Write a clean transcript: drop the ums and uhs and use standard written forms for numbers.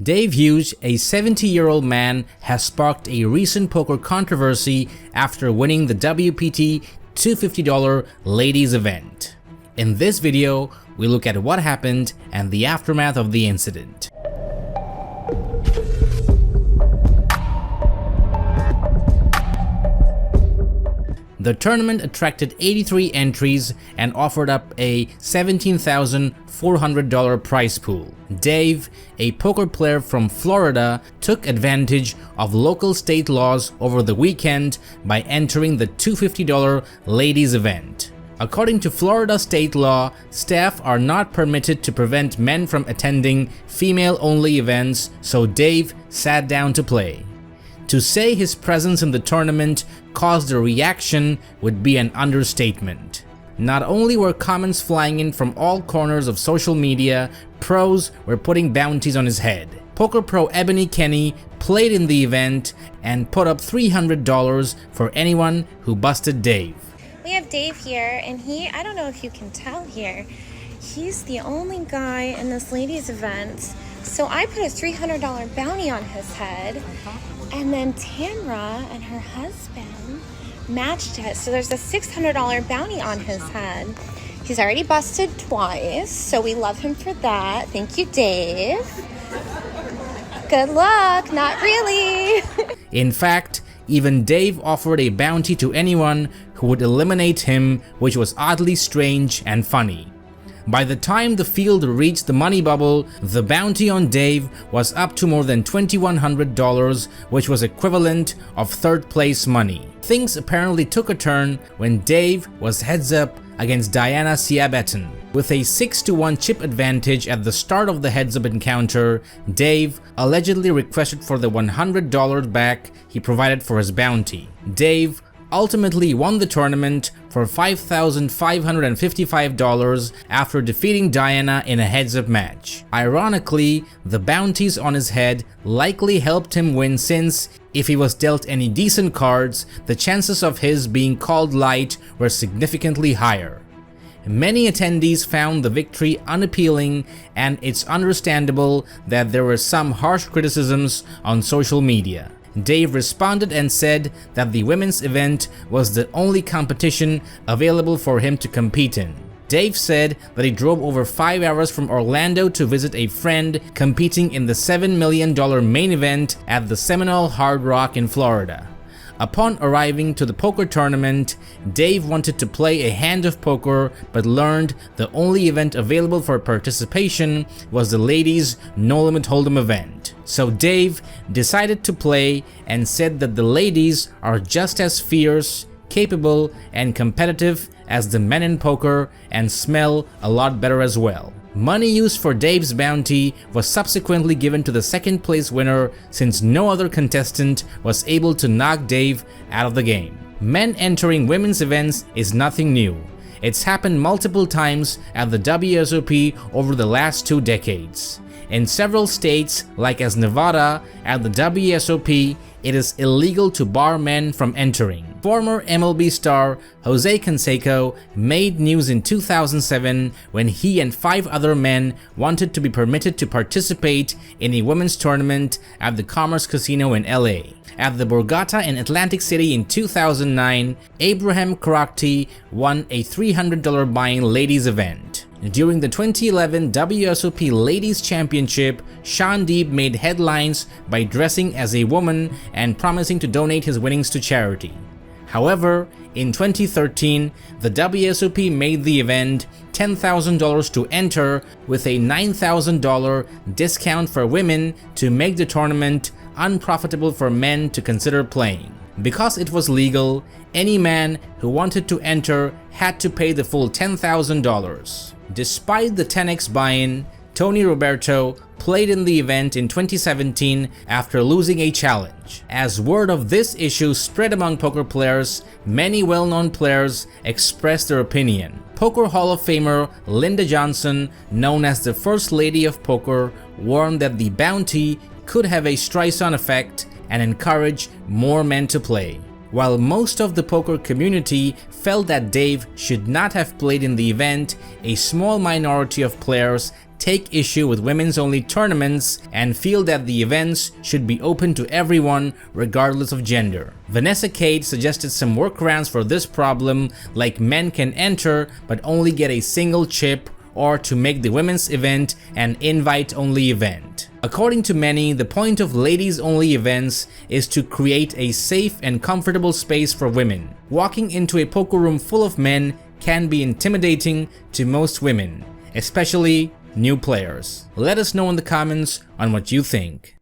Dave Hughes, a 70-year-old man, has sparked a recent poker controversy after winning the WPT $250 ladies event. In this video, we look at what happened and the aftermath of the incident. The tournament attracted 83 entries and offered up a $17,400 prize pool. Dave, a poker player from Florida, took advantage of local state laws over the weekend by entering the $250 ladies event. According to Florida state law, staff are not permitted to prevent men from attending female-only events, so Dave sat down to play. To say his presence in the tournament caused a reaction would be an understatement. Not only were comments flying in from all corners of social media, pros were putting bounties on his head. Poker pro Ebony Kenny played in the event and put up $300 for anyone who busted Dave. We have Dave here, and I don't know if you can tell here, he's the only guy in this ladies event. So I put a $300 bounty on his head. And then Tamra and her husband matched it. So there's a $600 bounty on his head. He's already busted twice, so we love him for that. Thank you, Dave. Good luck. Not really. In fact, even Dave offered a bounty to anyone who would eliminate him, which was oddly strange and funny. By the time the field reached the money bubble, the bounty on Dave was up to more than $2,100, which was equivalent of third place money. Things apparently took a turn when Dave was heads up against Diana Ciabetan. With a 6-1 chip advantage at the start of the heads up encounter, Dave allegedly requested for the $100 back he provided for his bounty. Dave ultimately won the tournament for $5,555 after defeating Diana in a heads-up match. Ironically, the bounties on his head likely helped him win, since if he was dealt any decent cards, the chances of his being called light were significantly higher. Many attendees found the victory unappealing, and it's understandable that there were some harsh criticisms on social media. Dave responded and said that the women's event was the only competition available for him to compete in. Dave said that he drove over 5 hours from Orlando to visit a friend competing in the $7 million main event at the Seminole Hard Rock in Florida. Upon arriving to the poker tournament, Dave wanted to play a hand of poker but learned the only event available for participation was the ladies' No Limit Hold'em event. So Dave decided to play and said that the ladies are just as fierce, capable, and competitive as the men in poker and smell a lot better as well. Money used for Dave's bounty was subsequently given to the second place winner, since no other contestant was able to knock Dave out of the game. Men entering women's events is nothing new. It's happened multiple times at the WSOP over the last 2 decades. In several states, like as Nevada, at the WSOP, it is illegal to bar men from entering. Former MLB star Jose Canseco made news in 2007 when he and 5 other men wanted to be permitted to participate in a women's tournament at the Commerce Casino in LA. At the Borgata in Atlantic City in 2009, Abraham Karakti won a $300 buy-in ladies event. During the 2011 WSOP Ladies Championship, Sean Deeb made headlines by dressing as a woman and promising to donate his winnings to charity. However, in 2013, the WSOP made the event $10,000 to enter, with a $9,000 discount for women to make the tournament unprofitable for men to consider playing. Because it was legal, any man who wanted to enter had to pay the full $10,000. Despite the 10x buy-in, Tony Roberto played in the event in 2017 after losing a challenge. As word of this issue spread among poker players, many well-known players expressed their opinion. Poker Hall of Famer Linda Johnson, known as the First Lady of Poker, warned that the bounty could have a Streisand effect and encourage more men to play. While most of the poker community felt that Dave should not have played in the event, a small minority of players take issue with women's only tournaments and feel that the events should be open to everyone regardless of gender. Vanessa Cade suggested some workarounds for this problem, like men can enter but only get a single chip, or to make the women's event an invite-only event. According to many, the point of ladies-only events is to create a safe and comfortable space for women. Walking into a poker room full of men can be intimidating to most women, especially new players. Let us know in the comments on what you think.